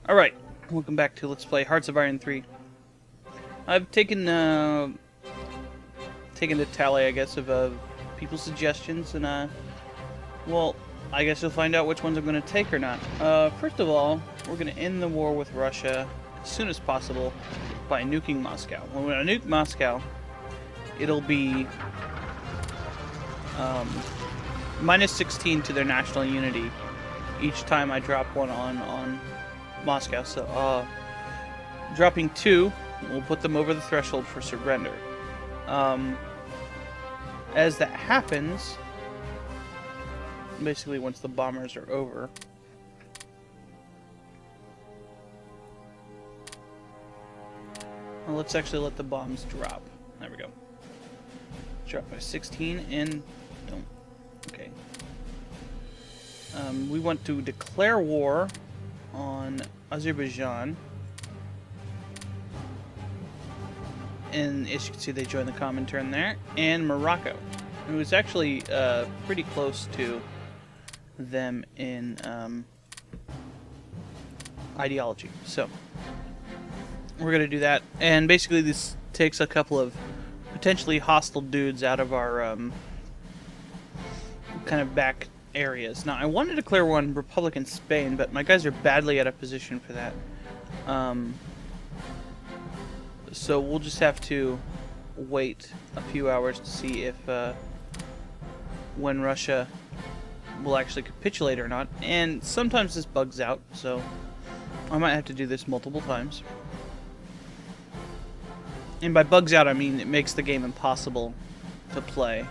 Alright, welcome back to Let's Play Hearts of Iron 3. I've taken a tally, I guess, of people's suggestions, and well, I guess you'll find out which ones I'm going to take or not. First of all, we're going to end the war with Russia as soon as possible by nuking Moscow. When I nuke Moscow, it'll be minus 16 to their national unity each time I drop one on Moscow. So, dropping 2 will put them over the threshold for surrender. As that happens, basically once the bombers are over, well, let's actually let the bombs drop. There we go. Drop by 16 and don't. Okay. We want to declare war on Azerbaijan, and as you can see, they joined the Comintern there, and Morocco, who is actually pretty close to them in ideology. So we're going to do that, and basically this takes a couple of potentially hostile dudes out of our kind of back areas. Now, I wanted to declare war on Republic in Spain, but my guys are badly out of position for that. So we'll just have to wait a few hours to see if when Russia will actually capitulate or not. And sometimes this bugs out, so I might have to do this multiple times. And by bugs out, I mean it makes the game impossible to play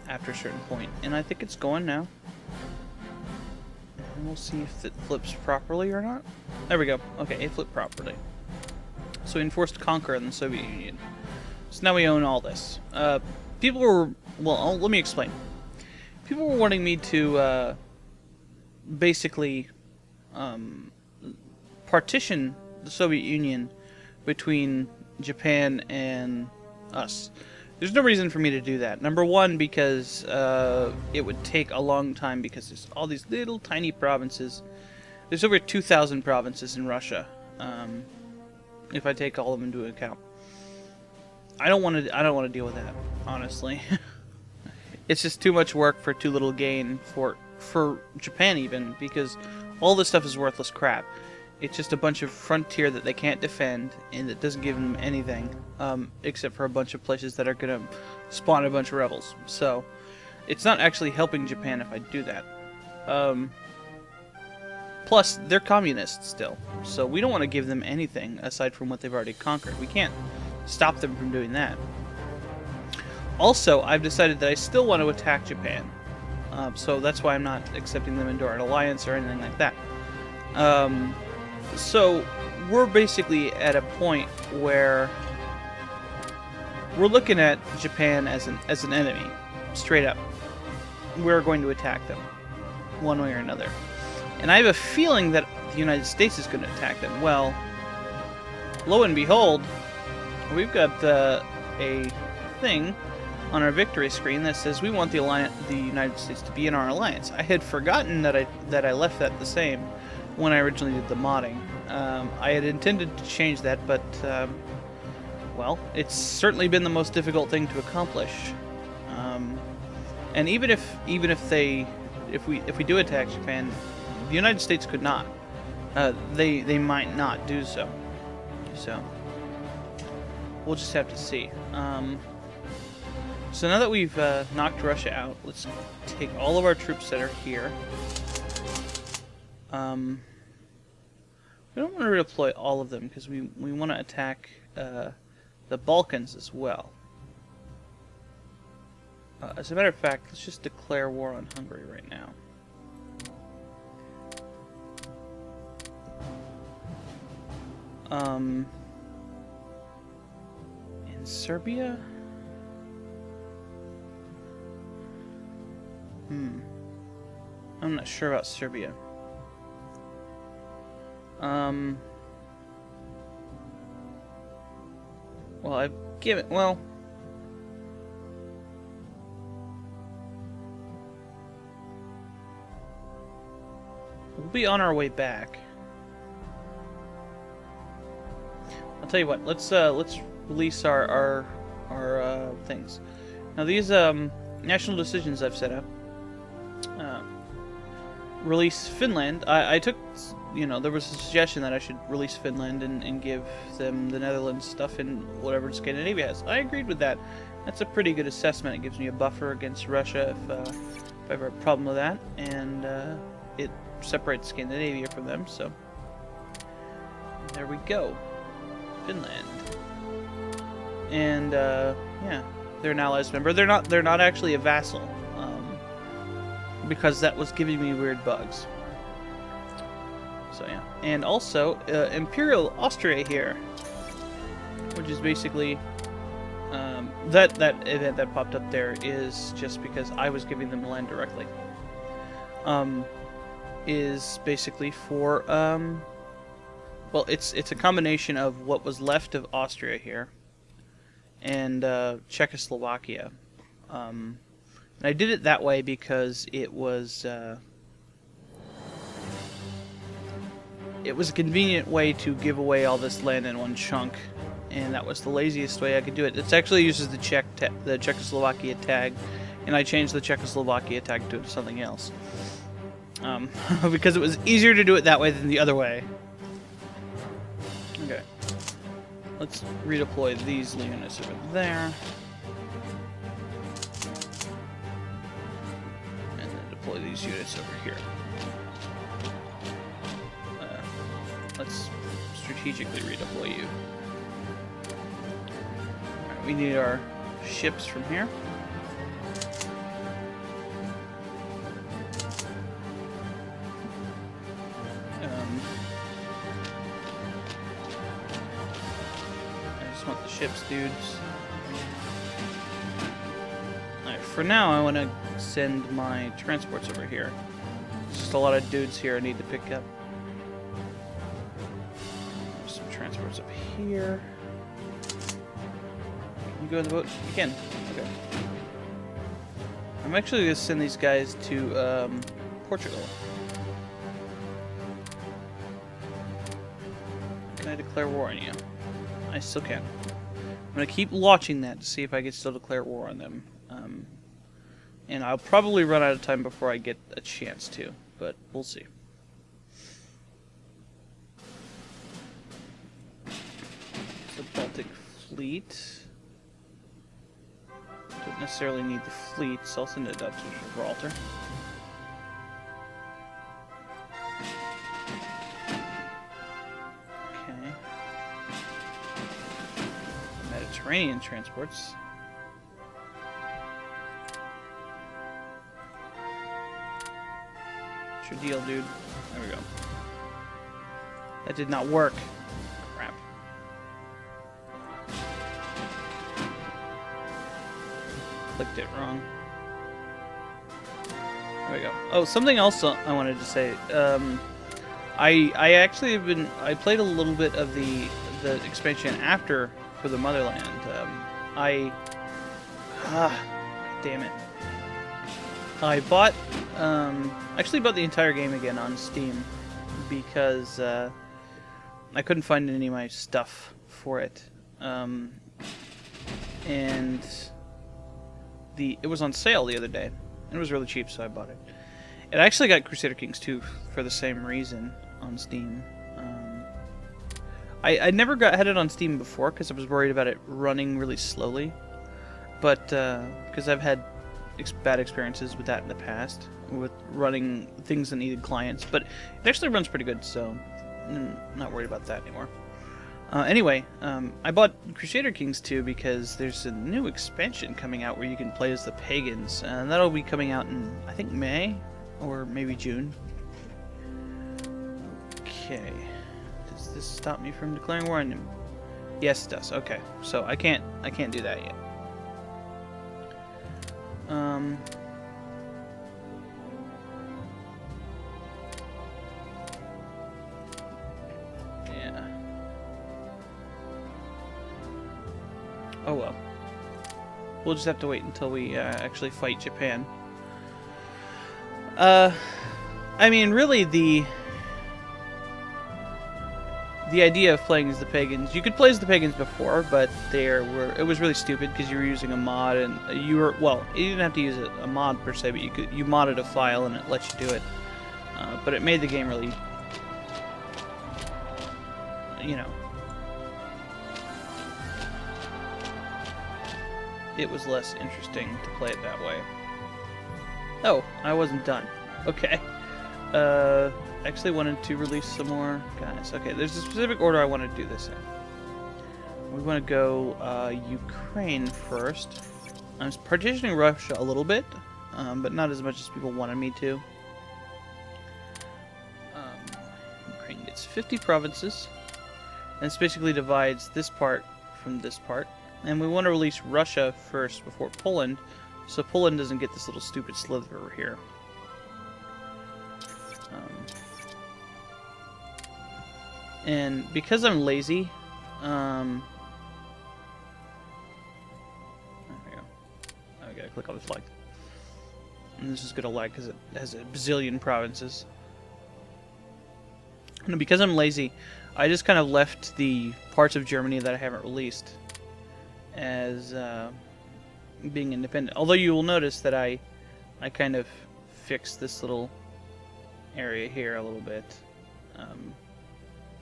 after a certain point. And I think it's going now. And we'll see if it flips properly or not. There we go. Okay, it flipped properly. So we enforced conquer in the Soviet Union. So now we own all this. People were... Well, let me explain. People were wanting me to basically partition the Soviet Union between Japan and us. There's no reason for me to do that. Number one, because it would take a long time, because there's all these little tiny provinces. There's over 2,000 provinces in Russia, if I take all of them into account. I don't want to deal with that, honestly. It's just too much work for too little gain for Japan, even, because all this stuff is worthless crap. It's just a bunch of frontier that they can't defend, and that doesn't give them anything, except for a bunch of places that are going to spawn a bunch of rebels. So, it's not actually helping Japan if I do that. Plus, they're communists still, so we don't want to give them anything aside from what they've already conquered. We can't stop them from doing that. Also, I've decided that I still want to attack Japan, so that's why I'm not accepting them into our alliance or anything like that. So, we're basically at a point where we're looking at Japan as an enemy, straight up. We're going to attack them, one way or another. And I have a feeling that the United States is going to attack them. Well, lo and behold, we've got a thing on our victory screen that says we want the United States to be in our alliance. I had forgotten that I left that the same when I originally did the modding. I had intended to change that, but well, it's certainly been the most difficult thing to accomplish. And even if we do attack Japan, the United States could not. They might not do so. So we'll just have to see. So now that we've knocked Russia out, let's take all of our troops that are here. We don't want to redeploy all of them because we want to attack the Balkans as well. As a matter of fact, let's just declare war on Hungary right now. In Serbia? I'm not sure about Serbia. Well, I've given... Well... We'll be on our way back. I'll tell you what. Let's release our things. Now these national decisions I've set up. Release Finland. I took, you know, there was a suggestion that I should release Finland and give them the Netherlands stuff in whatever Scandinavia has. I agreed with that. That's a pretty good assessment. It gives me a buffer against Russia if I ever have a problem with that, and it separates Scandinavia from them. So there we go, Finland, and yeah, they're an allies member. They're not actually a vassal. Because that was giving me weird bugs. So yeah, and also Imperial Austria here, which is basically that event that popped up there is just because I was giving them the land directly. Is basically for well, it's a combination of what was left of Austria here and Czechoslovakia. And I did it that way because it was a convenient way to give away all this land in one chunk, and that was the laziest way I could do it. It actually uses the Czechoslovakia tag, and I changed the Czechoslovakia tag to something else because it was easier to do it that way than the other way. Okay, let's redeploy these units over there. Deploy these units over here. Let's strategically redeploy you. Alright, we need our ships from here. I just want the ships, dudes. Alright, for now I want to send my transports over here. There's just a lot of dudes here I need to pick up. There's some transports up here. Can you go in the boat? You can. Okay. I'm actually going to send these guys to Portugal. Can I declare war on you? I still can. I'm going to keep watching that to see if I can still declare war on them. And I'll probably run out of time before I get a chance to, but we'll see. The Baltic Fleet. Don't necessarily need the fleet, so I'll send it up to Gibraltar. Okay. Mediterranean transports. What's your deal, dude? There we go. That did not work. Crap. Clicked it wrong. There we go. Oh, something else I wanted to say. I actually have been... I played a little bit of the expansion after for the Motherland. Damn it. I bought... actually bought the entire game again on Steam because I couldn't find any of my stuff for it. And it was on sale the other day. It was really cheap, so I bought it. And I actually got Crusader Kings 2 for the same reason on Steam. I never had it on Steam before because I was worried about it running really slowly. But because I've had bad experiences with that in the past, with running things that needed clients. But it actually runs pretty good, so I'm not worried about that anymore. Anyway, I bought Crusader Kings 2 because there's a new expansion coming out where you can play as the pagans, and that'll be coming out in, I think, May or maybe June. Okay, does this stop me from declaring war on him? Yes, it does. Okay, so I can't do that yet. Yeah. Oh well. We'll just have to wait until we actually fight Japan. I mean, really, the idea of playing as the pagans, you could play as the pagans before, but it was really stupid because you were using a mod, and you didn't have to use a mod per se, but you modded a file and it lets you do it. But it made the game really, you know, it was less interesting to play it that way. Oh, I wasn't done. Okay. Actually wanted to release some more guys. Okay, there's a specific order I want to do this in. We want to go Ukraine first. I'm partitioning Russia a little bit, but not as much as people wanted me to. Ukraine gets 50 provinces, and this basically divides this part from this part. And we want to release Russia first before Poland, so Poland doesn't get this little stupid slither over here. And because I'm lazy, there we go. I gotta click on the flag. And this is gonna lag because it has a bazillion provinces. And because I'm lazy, I just kind of left the parts of Germany that I haven't released as being independent. Although you will notice that I kind of fixed this little area here a little bit.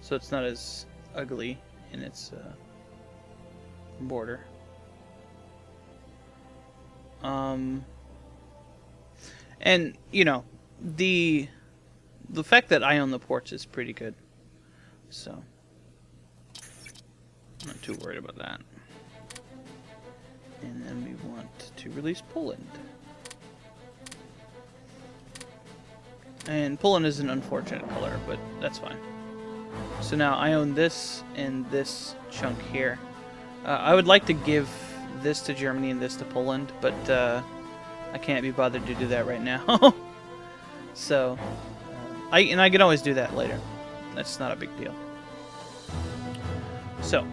So it's not as ugly in its border. And you know, the fact that I own the ports is pretty good. So I'm not too worried about that. And then we want to release Poland. And Poland is an unfortunate color, but that's fine. So now I own this and this chunk here. I would like to give this to Germany and this to Poland, but I can't be bothered to do that right now. So, I can always do that later. That's not a big deal. So,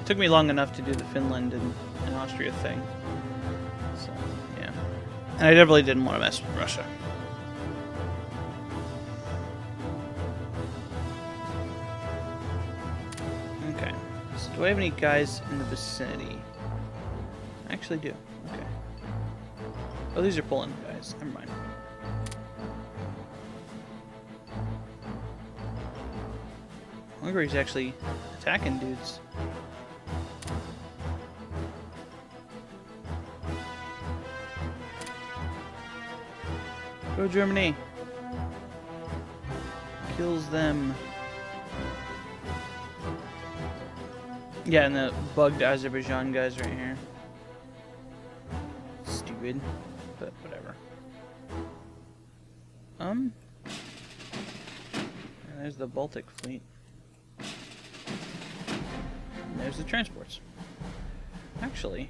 it took me long enough to do the Finland and Austria thing. So, yeah. And I definitely didn't want to mess with Russia. Okay. So do I have any guys in the vicinity? I actually do. Okay. Oh, these are Poland guys. Never mind. Hungary's actually attacking dudes. Go Germany! Kills them. Yeah, and the bugged Azerbaijan guys right here. Stupid, but whatever. And there's the Baltic fleet. And there's the transports. Actually,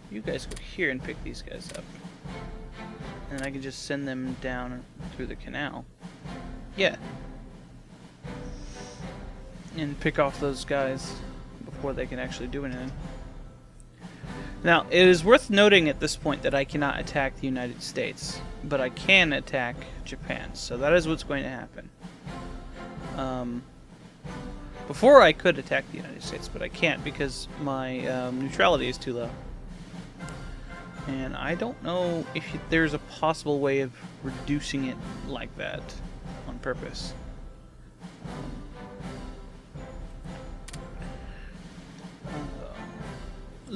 you guys go here and pick these guys up. And I can just send them down through the canal. Yeah. And pick off those guys before they can actually do anything. Now, it is worth noting at this point that I cannot attack the United States, but I can attack Japan, so that is what's going to happen. Before I could attack the United States, but I can't because my neutrality is too low. And I don't know if there's a possible way of reducing it like that on purpose.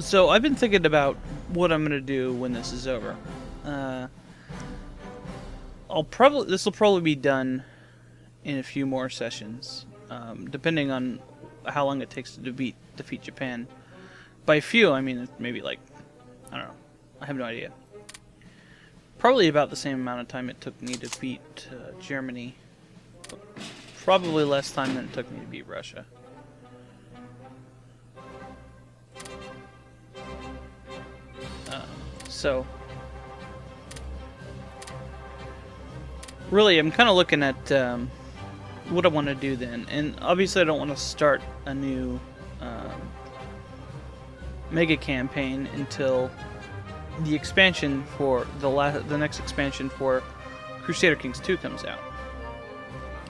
So I've been thinking about what I'm gonna do when this is over. This will probably be done in a few more sessions, depending on how long it takes to defeat Japan. By few, I mean maybe like, I don't know. I have no idea. Probably about the same amount of time it took me to beat Germany. Probably less time than it took me to beat Russia. So, really, I'm kind of looking at what I want to do then. And obviously, I don't want to start a new mega campaign until the expansion for the next expansion for Crusader Kings 2 comes out.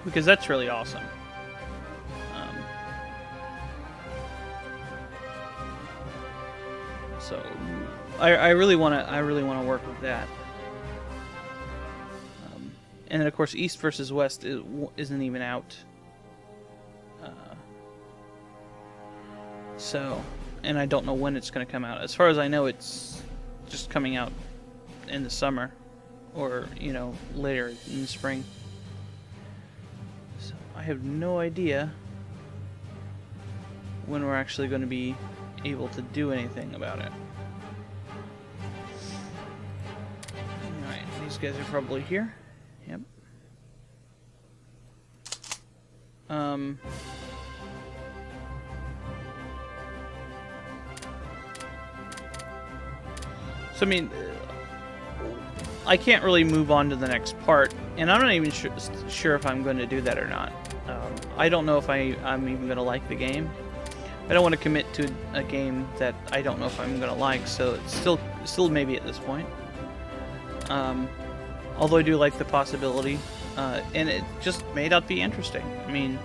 because that's really awesome. So I really want to work with that. And then of course East versus West isn't even out. So, and I don't know when it's going to come out. As far as I know, it's just coming out in the summer, or you know, later in the spring. So I have no idea when we're actually going to be able to do anything about it. Alright, these guys are probably here. Yep. So I mean, I can't really move on to the next part, and I'm not even sure if I'm going to do that or not. I don't know if I'm even going to like the game. I don't want to commit to a game that I don't know if I'm going to like, so it's still maybe at this point. Although I do like the possibility, and it just may not be interesting. I mean,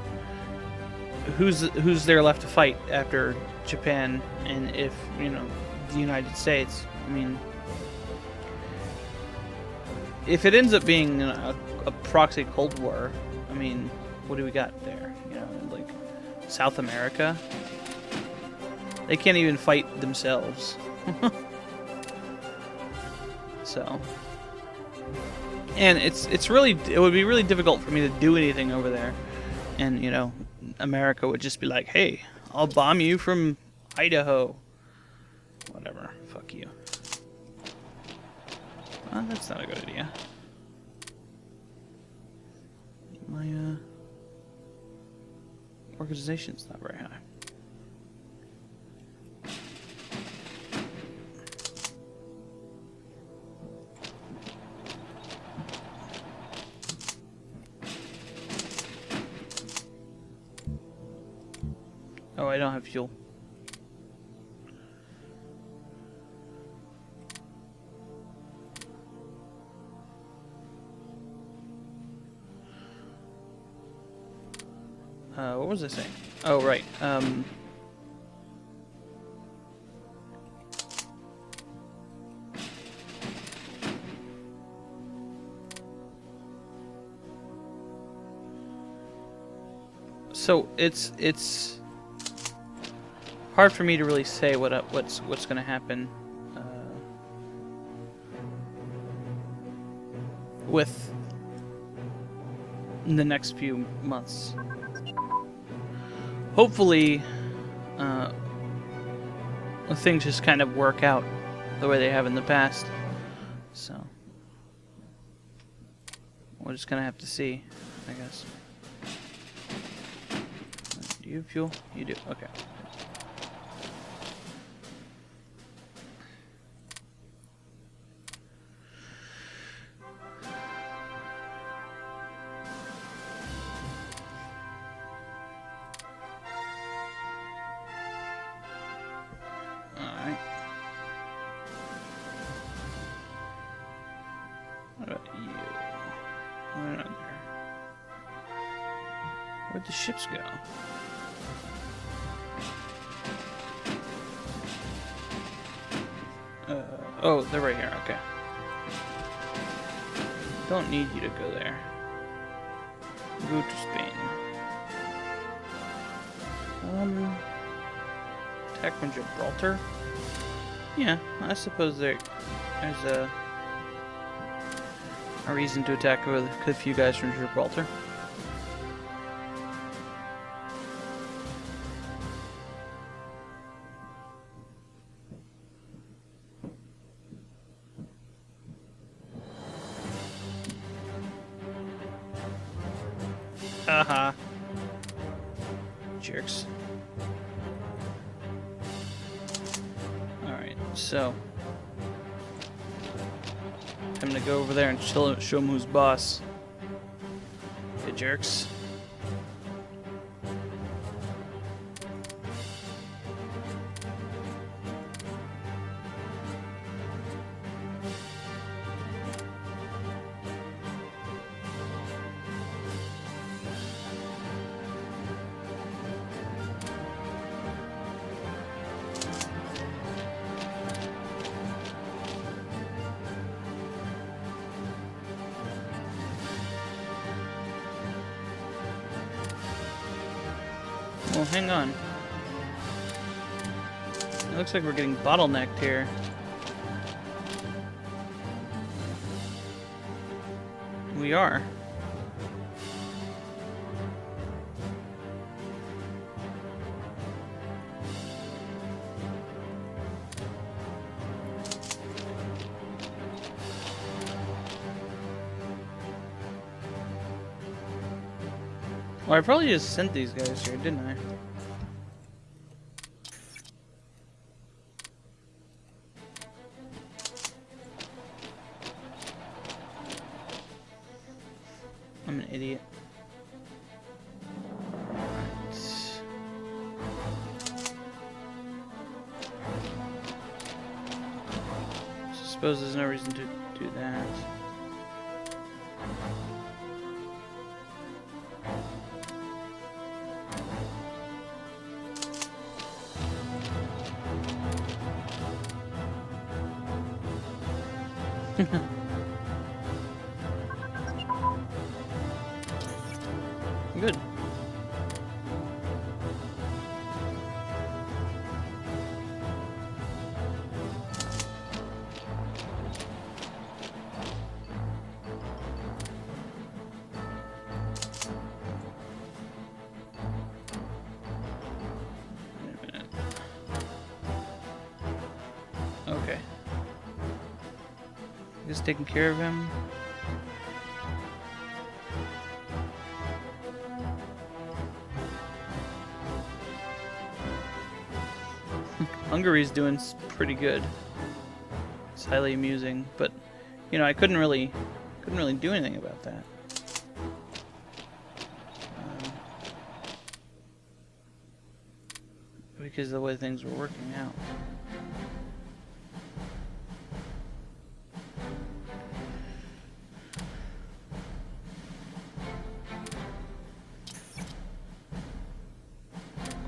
who's there left to fight after Japan, and if, you know, the United States? I mean, if it ends up being a proxy Cold War, I mean, what do we got there? You know, like South America? They can't even fight themselves. So, and it would be really difficult for me to do anything over there, and you know, America would just be like, "Hey, I'll bomb you from Idaho." Whatever, fuck you. That's not a good idea. My organization's not very high. Oh, I don't have fuel. What was I saying? Oh, right. So it's hard for me to really say what's going to happen with in the next few months. Hopefully, things just kind of work out the way they have in the past. So, we're just gonna have to see, I guess. Do you have fuel? You do. Okay. Where'd the ships go? Oh, they're right here. Okay. Don't need you to go there. Go to Spain. Attack from Gibraltar? Yeah, I suppose there's a reason to attack with a few guys from Gibraltar. Haha. Jerks. Alright, so I'm gonna go over there and show him who's boss. You jerks. hang on. It looks like we're getting bottlenecked here. We are. Well, I probably just sent these guys here, didn't I? I'm an idiot. Right. I suppose there's no reason to do that. Good. Wait a minute. Okay. Just taking care of him. Hungary's doing pretty good. It's highly amusing, but you know I couldn't really do anything about that. Because of the way things were working out.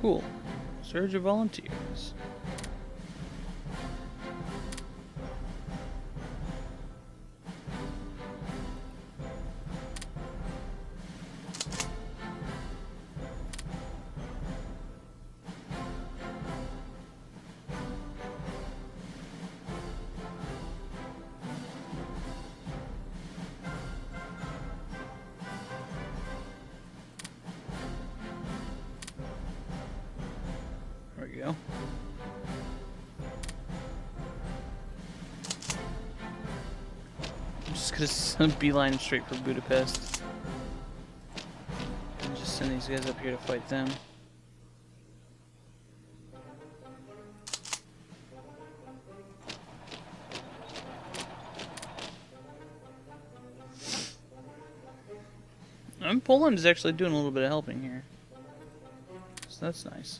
Cool. Surge of volunteers. There we go. I'm just gonna beeline straight for Budapest. And just send these guys up here to fight them. And Poland is actually doing a little bit of helping here. So that's nice.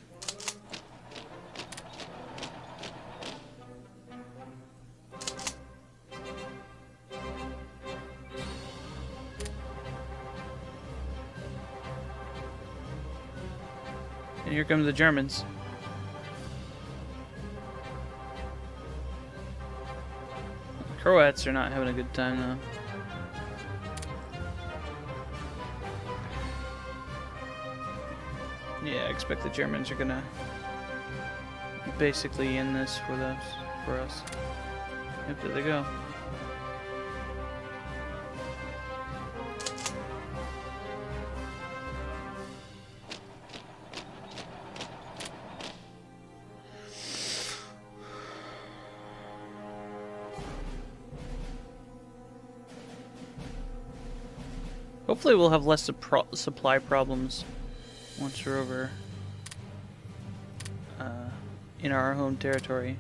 And here come the Germans. The Croats are not having a good time though. Yeah, I expect the Germans are gonna basically end this for us. Yep, there they go. Hopefully we'll have less supply problems once we're over in our home territory.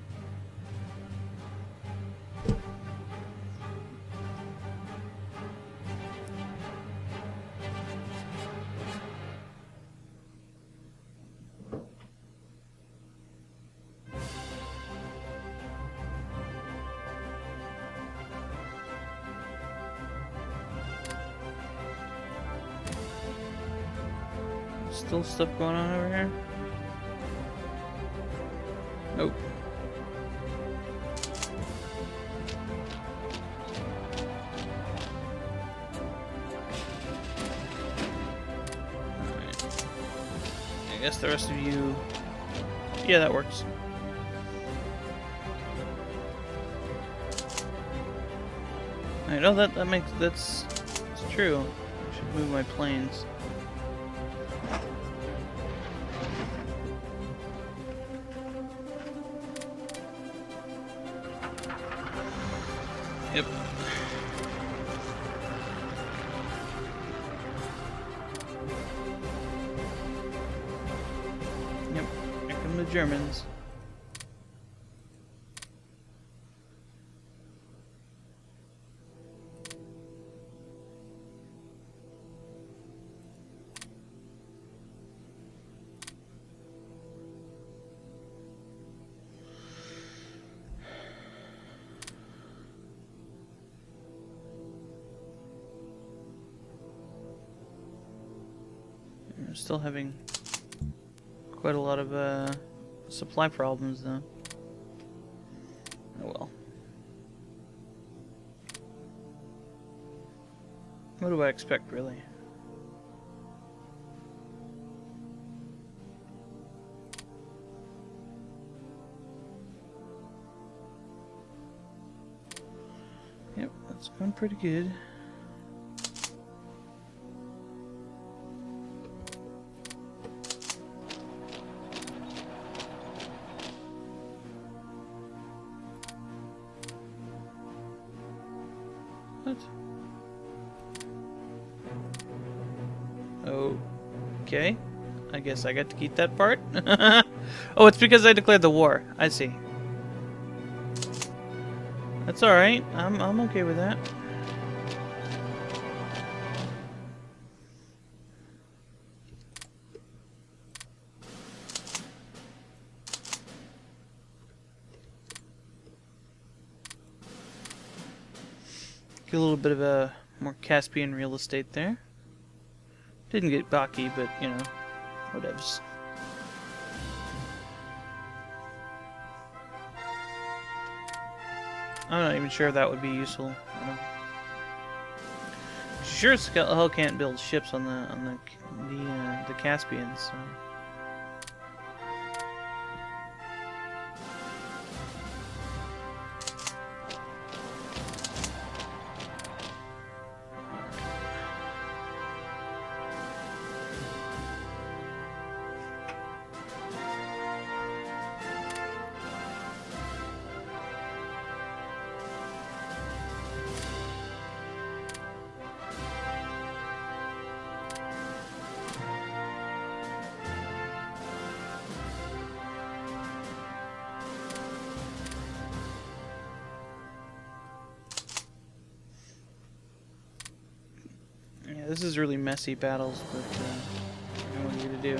Still stuff going on over here? Nope. Alright. I guess the rest of you... Yeah, that works. I know that's true. I should move my planes. Yep. Yep. Here come the Germans. We're still having quite a lot of supply problems, though. Oh well. What do I expect, really? Yep, that's going pretty good. What? Okay. I guess I got to keep that part. Oh, it's because I declared the war. I see. That's alright. I'm okay with that. Get a little bit of a more Caspian real estate there. Didn't get Baki, but you know, whatevs. I'm not even sure if that would be useful. I don't... Sure, Hell can't build ships on the Caspian, so. This is really messy battles, but what are you gonna do?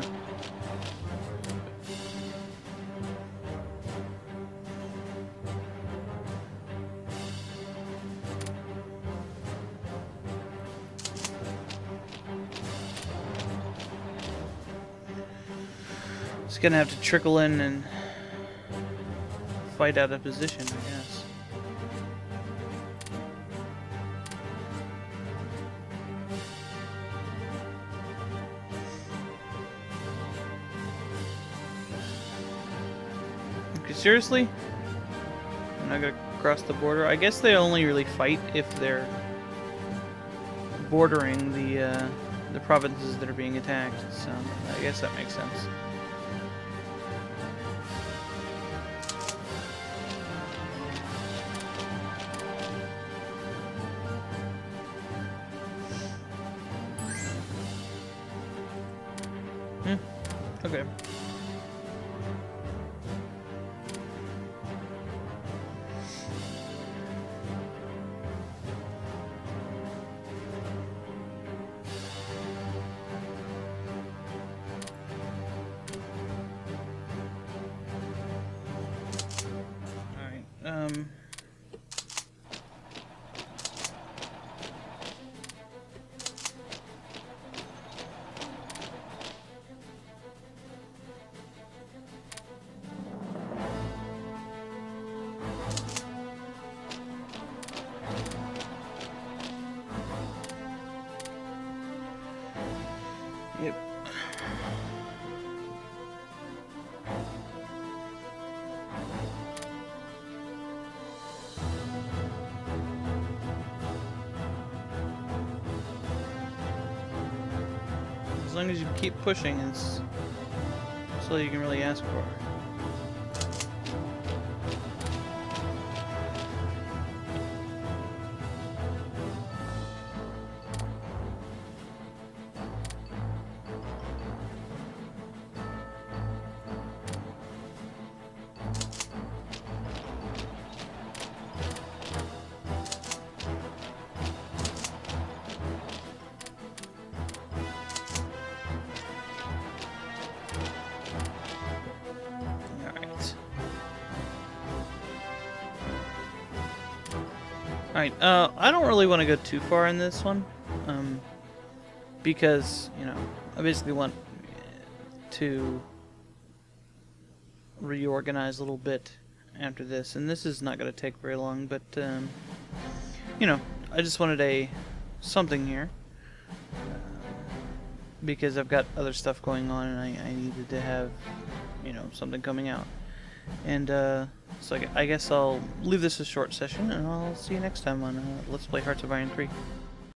Just gonna have to trickle in and fight out of position, I guess. Seriously? I'm not gonna cross the border. I guess they only really fight if they're bordering the provinces that are being attacked. So I guess that makes sense. Okay. Yep. long as you keep pushing, it's all you can really ask for. Alright, I don't really want to go too far in this one, because, you know, I basically want to reorganize a little bit after this, and this is not going to take very long, but, you know, I just wanted something here, because I've got other stuff going on, and I needed to have, you know, something coming out. And so I guess I'll leave this a short session, and I'll see you next time on Let's Play Hearts of Iron 3.